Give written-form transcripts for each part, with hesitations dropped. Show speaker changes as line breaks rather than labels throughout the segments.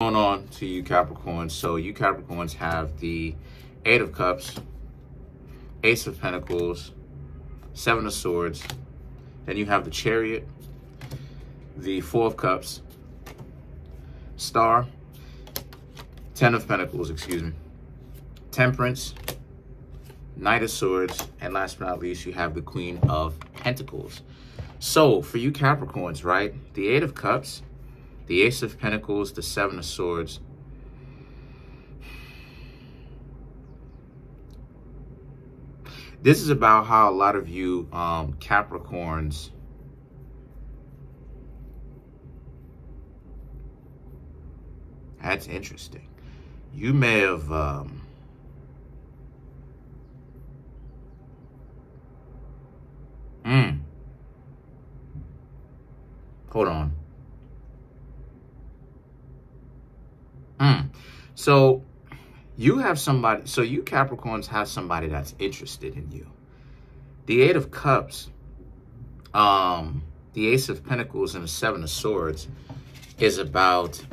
Going on to you Capricorns. So you Capricorns have the Eight of Cups, Ace of Pentacles, Seven of Swords. Then you have the Chariot, the Four of Cups, Star, Ten of Pentacles, excuse me, Temperance, Knight of Swords, and last but not least, you have the Queen of Pentacles. So for you Capricorns, right, the Eight of Cups, the Ace of Pentacles, the Seven of Swords. This is about how a lot of you Capricorns that's interesting. You may have hold on. So you have somebody, so you Capricorns have somebody that's interested in you. The Eight of Cups, the Ace of Pentacles, and the Seven of Swords is about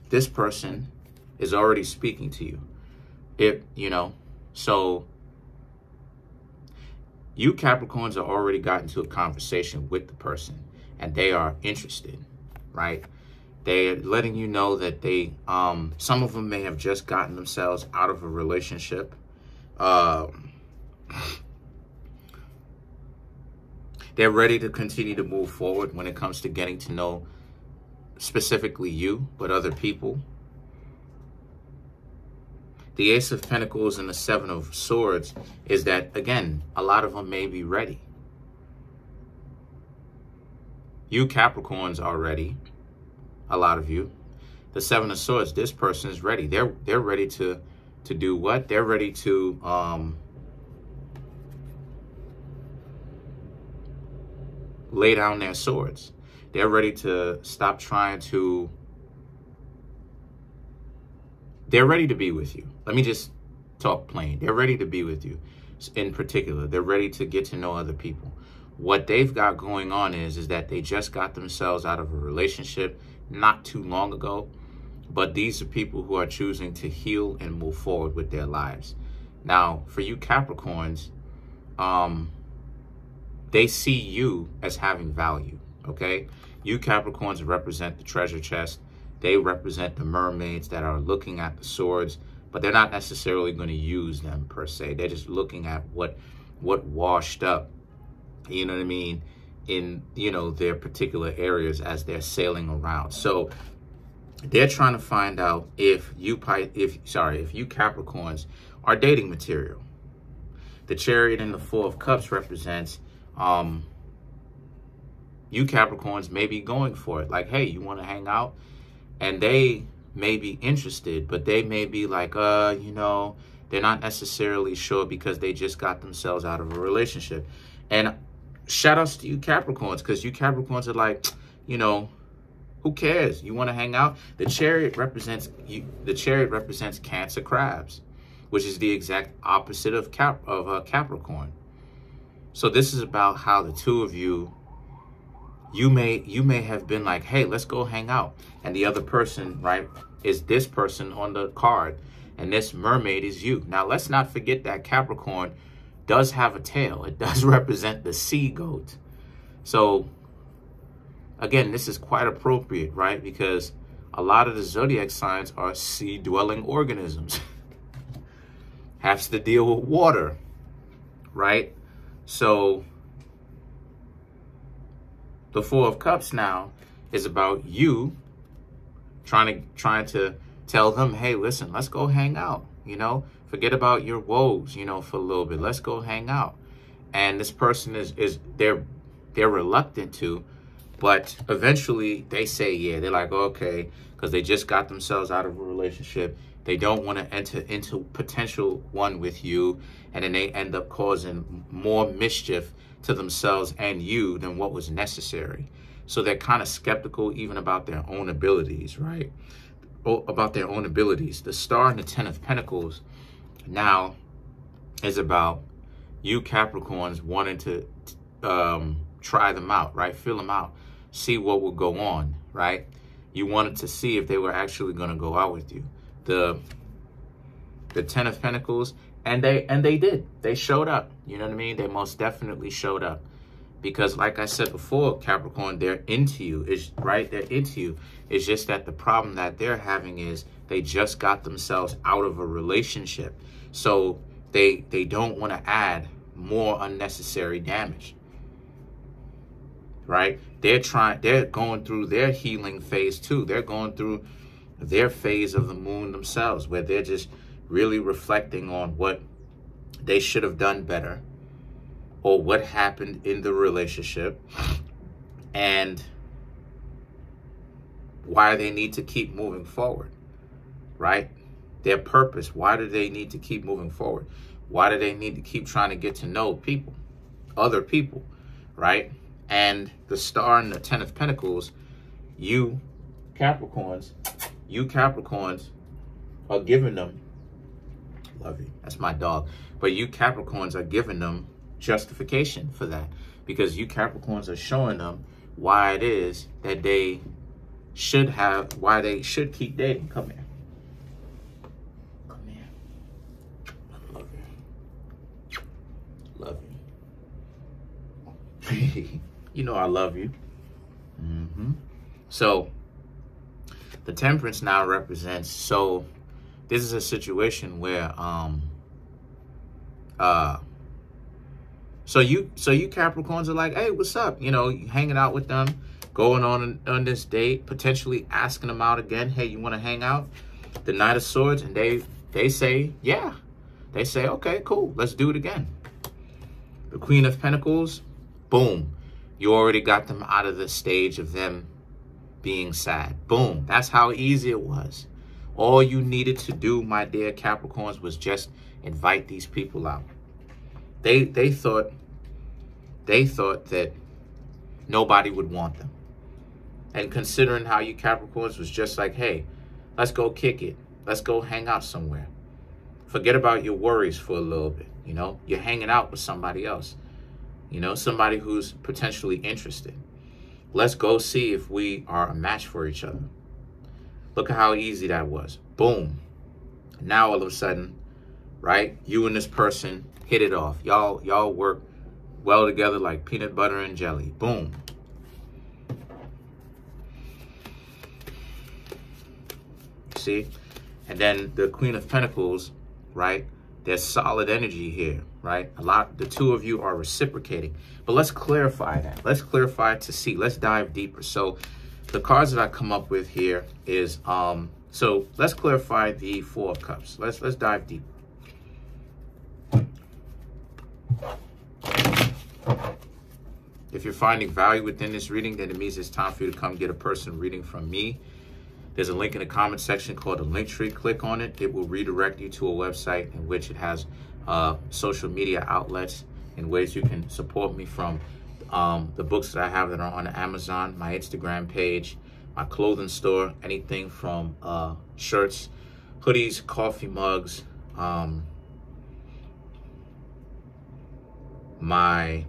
this person is already speaking to you. So you Capricorns are already got into a conversation with the person and they are interested, right? They're letting you know that they, some of them may have just gotten themselves out of a relationship. They're ready to continue to move forward when it comes to getting to know specifically you, but other people. The Ace of Pentacles and the Seven of Swords is that, again, a lot of them may be ready. You Capricorns are ready. A lot of you. The Seven of Swords, this person is ready. They're ready to do what? They're ready to lay down their swords. They're ready to stop trying to, they're ready to be with you. Let me just talk plain. They're ready to be with you. In particular, they're ready to get to know other people. What they've got going on is that they just got themselves out of a relationship not too long ago, but these are people who are choosing to heal and move forward with their lives. Now, for you Capricorns, they see you as having value, okay? You Capricorns represent the treasure chest. They represent the mermaids that are looking at the swords, but they're not necessarily going to use them per se. They're just looking at what washed up, you know what I mean, in, their particular areas as they're sailing around. So they're trying to find out if you Capricorns are dating material. The Chariot and the Four of Cups represents you Capricorns may be going for it. Like, hey, you want to hang out? And they may be interested, but they may be like, they're not necessarily sure because they just got themselves out of a relationship. And shout outs to you Capricorns, because you Capricorns are like, who cares? You want to hang out? The Chariot represents Cancer crabs, which is the exact opposite of Capricorn. So this is about how the two of you may have been like, hey, let's go hang out. And the other person, right, is this person on the card. And this mermaid is you. Now, let's not forget that Capricorn does have a tail. It does represent the sea goat. So, again, this is quite appropriate, right? Because a lot of the zodiac signs are sea-dwelling organisms. Has to deal with water, right? So, the Four of Cups now is about you trying to tell them, hey, listen, let's go hang out, Forget about your woes, for a little bit. Let's go hang out. And this person they're reluctant to, but eventually they say, yeah, they're like, okay, because they just got themselves out of a relationship. They don't want to enter into potential one with you. And then they end up causing more mischief to themselves and you than what was necessary. So they're kind of skeptical even about their own abilities, right? About their own abilities. The Star and the Ten of Pentacles now is about you Capricorns wanting to try them out, right? Feel them out. See what will go on, right? You wanted to see if they were actually going to go out with you. The Ten of Pentacles, and they did. They showed up. You know what I mean? They most definitely showed up. Because like I said before, Capricorn, they're into you. Is right? They're into you. It's just that the problem that they're having is they just got themselves out of a relationship. So they don't want to add more unnecessary damage. Right? They're going through their healing phase too. They're going through their phase of the moon themselves, where they're just really reflecting on what they should have done better, or what happened in the relationship, and why they need to keep moving forward, right? Their purpose. Why do they need to keep moving forward? Why do they need to keep trying to get to know people, other people, right? And the Star and the Ten of Pentacles, you Capricorns are giving them, love you, that's my dog, but you Capricorns are giving them justification for that, because you Capricorns are showing them why it is that they should why they should keep dating. Come here. Come here. I love you. Love you. You know I love you. So the Temperance now represents, so this is a situation where so you Capricorns are like, hey, what's up? You know, hanging out with them, going on this date, potentially asking them out again. Hey, you want to hang out? The Knight of Swords, and they say, yeah. They say, okay, cool, let's do it again. The Queen of Pentacles, boom. You already got them out of the stage of them being sad. Boom. That's how easy it was. All you needed to do, my dear Capricorns, was just invite these people out. They thought that nobody would want them. And considering how you Capricorns was just like, hey, let's go kick it. Let's go hang out somewhere. Forget about your worries for a little bit. You know, you're hanging out with somebody else. You know, somebody who's potentially interested. Let's go see if we are a match for each other. Look at how easy that was. Boom. Now all of a sudden, right, you and this person hit it off. Y'all work well together like peanut butter and jelly. Boom. See? And then the Queen of Pentacles, right? There's solid energy here, right? The two of you are reciprocating. But let's clarify that. Let's clarify to see. Let's dive deeper. So the cards that I come up with here is, so let's clarify the Four of Cups. Let's dive deep. If you're finding value within this reading, then it means it's time for you to come get a personal reading from me. There's a link in the comment section called the link tree. Click on it. It will redirect you to a website in which it has social media outlets in ways you can support me from the books that I have that are on Amazon, my Instagram page, my clothing store, anything from shirts, hoodies, coffee mugs, my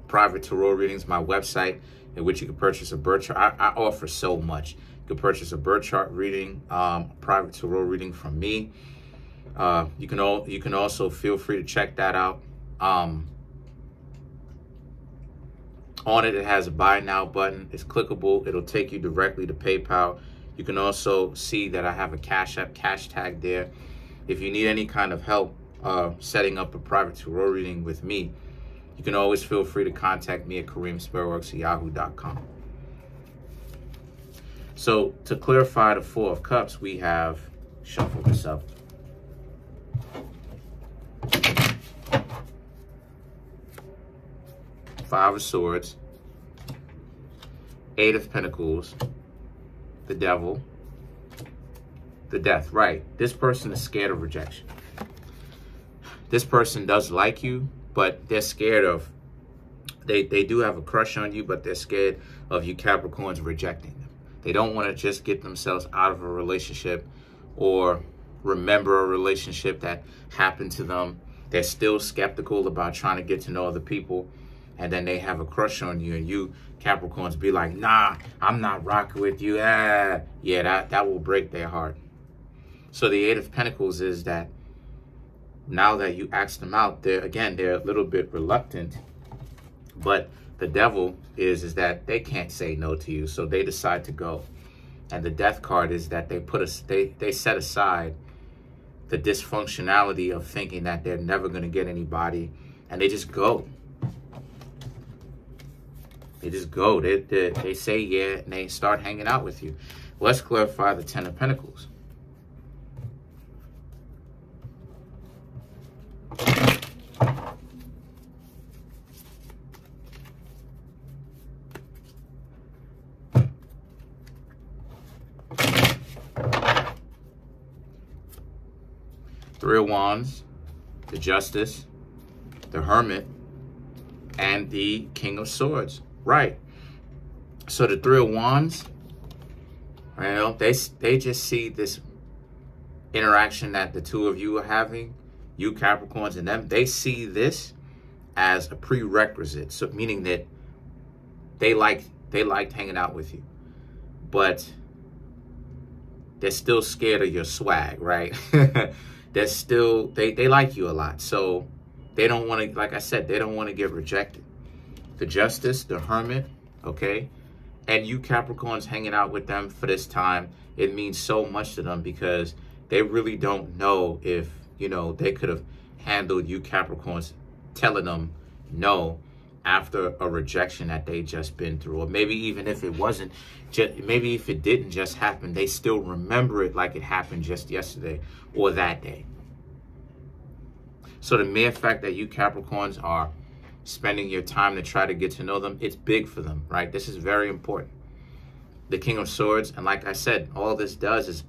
private tarot readings, my website, in which you can purchase a birth chart. I offer so much. You can purchase a birth chart reading, private tarot reading from me. You can also feel free to check that out. On it, it has a buy now button. It's clickable. It'll take you directly to PayPal. You can also see that I have a Cashapp cash tag there. If you need any kind of help setting up a private tarot reading with me, you can always feel free to contact me at Kareemspiritworks@yahoo.com. So to clarify the Four of Cups, we have, shuffle this up. Five of Swords, Eight of Pentacles, the Devil, the Death. Right. This person is scared of rejection. This person does like you, but they're scared of, they do have a crush on you, but they're scared of you Capricorns rejecting them. They don't want to just get themselves out of a relationship or remember a relationship that happened to them. They're still skeptical about trying to get to know other people. and then they have a crush on you, and you Capricorns be like, nah, I'm not rocking with you. Yeah, that will break their heart. So the Eight of Pentacles is that now that you ask them out, they're a little bit reluctant, but the Devil is that they can't say no to you, so they decide to go. And the Death card is that they set aside the dysfunctionality of thinking that they're never going to get anybody, and they just go. They just go. They say yeah, and they start hanging out with you. Let's clarify the Ten of Pentacles. Three of Wands, the Justice, the Hermit, and the King of Swords. Right. So the Three of Wands, well, they just see this interaction that the two of you are having, you Capricorns and them. They see this as a prerequisite, so meaning that they liked hanging out with you, but they're still scared of your swag, right? They're still, they like you a lot. So they don't want to, like I said, they don't want to get rejected. The Justice, the Hermit, okay? And you Capricorns hanging out with them for this time, it means so much to them because they really don't know if, you know, they could have handled you Capricorns telling them no after a rejection that they just been through. Or maybe even if it wasn't, maybe if it didn't just happen, they still remember it like it happened just yesterday or that day. So the mere fact that you Capricorns are spending your time to try to get to know them, it's big for them, right? This is very important. The King of Swords, and like I said, all this does is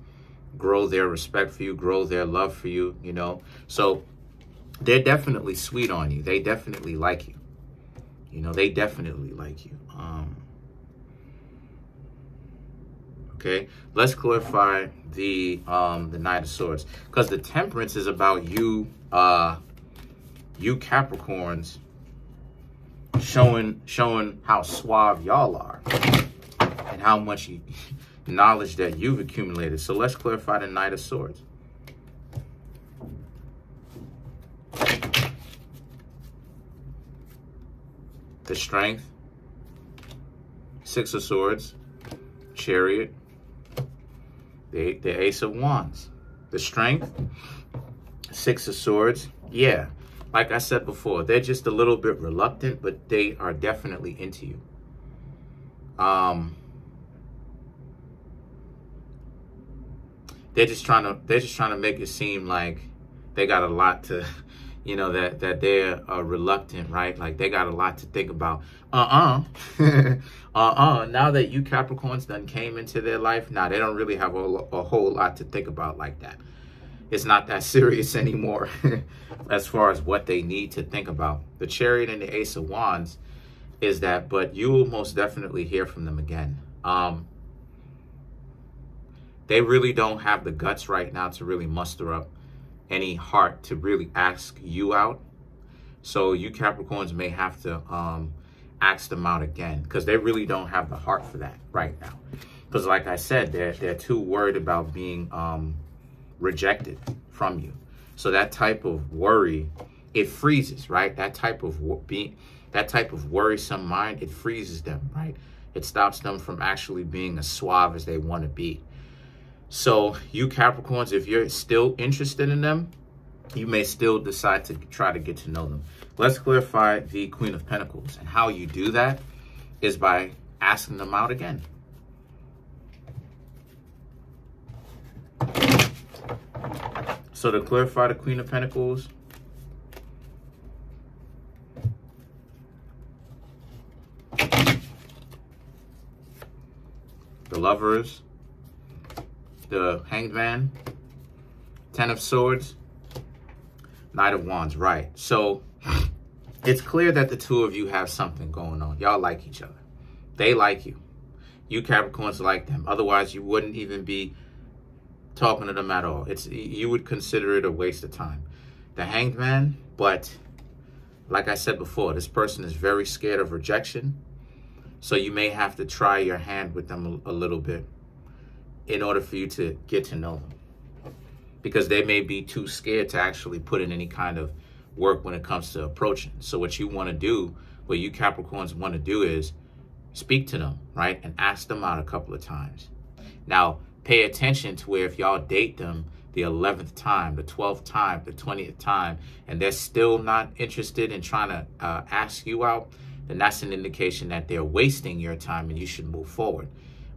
grow their respect for you, grow their love for you, you know? So they're definitely sweet on you. They definitely like you. You know, they definitely like you. Okay, let's clarify the Knight of Swords, because the Temperance is about you, you Capricorns showing how suave y'all are and how much knowledge that you've accumulated. So let's clarify the Knight of Swords. The Strength, Six of Swords, Chariot, the Ace of Wands. The Strength, Six of Swords, yeah. Like I said before, they're just a little bit reluctant, but they are definitely into you. They're just trying to make it seem like they got a lot to, you know, that they're reluctant, right? Like they got a lot to think about. Now that you Capricorns done came into their life, now they don't really have a whole lot to think about like that. It's not that serious anymore as far as what they need to think about. The Chariot and the Ace of Wands is that, but you will most definitely hear from them again. They really don't have the guts right now to really muster up any heart to really ask you out. So you Capricorns may have to ask them out again, because they really don't have the heart for that right now. Because like I said, they're too worried about being rejected from you. So that type of worry, it freezes, right? That type of worrisome mind, it freezes them, right? It stops them from actually being as suave as they want to be. So you Capricorns, if you're still interested in them, you may still decide to try to get to know them. Let's clarify the Queen of Pentacles. And how you do that is by asking them out again. So to clarify the Queen of Pentacles, the Lovers, the Hanged Man, Ten of Swords, Knight of Wands, right? So it's clear that the two of you have something going on. Y'all like each other. They like you. You Capricorns like them. Otherwise, you wouldn't even be talking to them at all. You would consider it a waste of time. The Hanged Man, but like I said before, this person is very scared of rejection. So you may have to try your hand with them a little bit in order for you to get to know them, because they may be too scared to actually put in any kind of work when it comes to approaching. So what you want to do, what you Capricorns want to do, is speak to them, right? And ask them out a couple of times. Now, pay attention to where if y'all date them the 11th time, the 12th time, the 20th time, and they're still not interested in trying to ask you out, then that's an indication that they're wasting your time and you should move forward.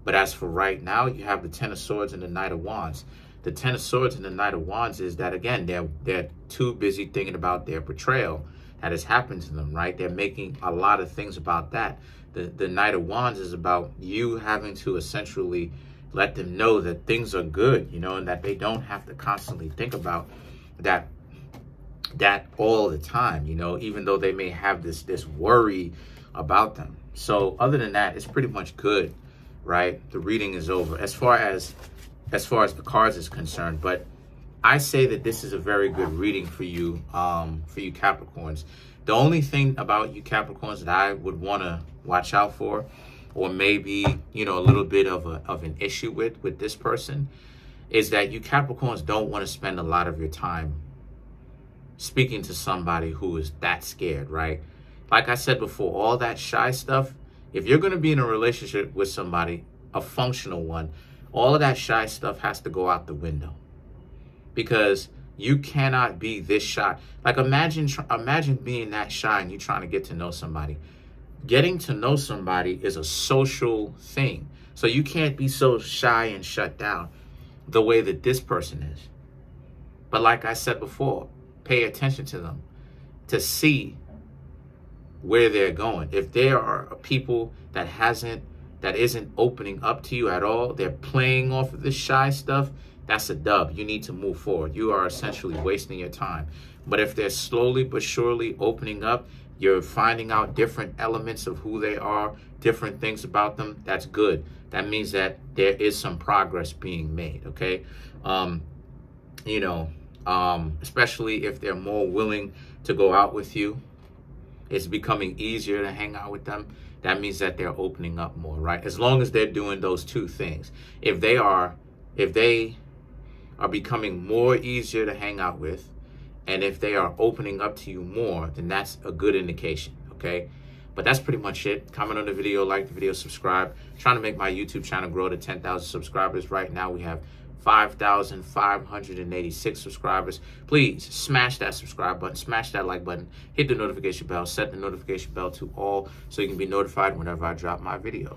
But as for right now, you have the Ten of Swords and the Knight of Wands. The Ten of Swords and the Knight of Wands is that, again, they're too busy thinking about their betrayal that has happened to them, right? They're making a lot of things about that. The Knight of Wands is about you having to essentially let them know that things are good, you know, and that they don't have to constantly think about that all the time, you know, even though they may have this worry about them. So other than that, it's pretty much good, right? The reading is over as far as the cards is concerned. But I say that this is a very good reading for you Capricorns. The only thing about you Capricorns that I would want to watch out for, or maybe, you know, a little bit of an issue with this person, is that you Capricorns don't want to spend a lot of your time speaking to somebody who is that scared, right? Like I said before, all that shy stuff, if you're going to be in a relationship with somebody, a functional one, all of that shy stuff has to go out the window, because you cannot be this shy. Like imagine being that shy and you trying to get to know somebody. Getting to know somebody is a social thing. So you can't be so shy and shut down the way that this person is. But like I said before, pay attention to them to see where they're going. If there are people that isn't opening up to you at all, they're playing off of this shy stuff, that's a dub. You need to move forward. You are essentially wasting your time. But if they're slowly but surely opening up, you're finding out different elements of who they are, different things about them, that's good. That means that there is some progress being made, okay? You know, especially if they're more willing to go out with you, it's becoming easier to hang out with them. That means that they're opening up more, right? As long as they're doing those two things. If they are becoming more easier to hang out with, and if they are opening up to you more, then that's a good indication, okay? But that's pretty much it. Comment on the video, like the video, subscribe. Trying to make my YouTube channel grow to 10,000 subscribers. Right now we have 5,586 subscribers. Please smash that subscribe button, smash that like button, hit the notification bell, set the notification bell to all so you can be notified whenever I drop my video.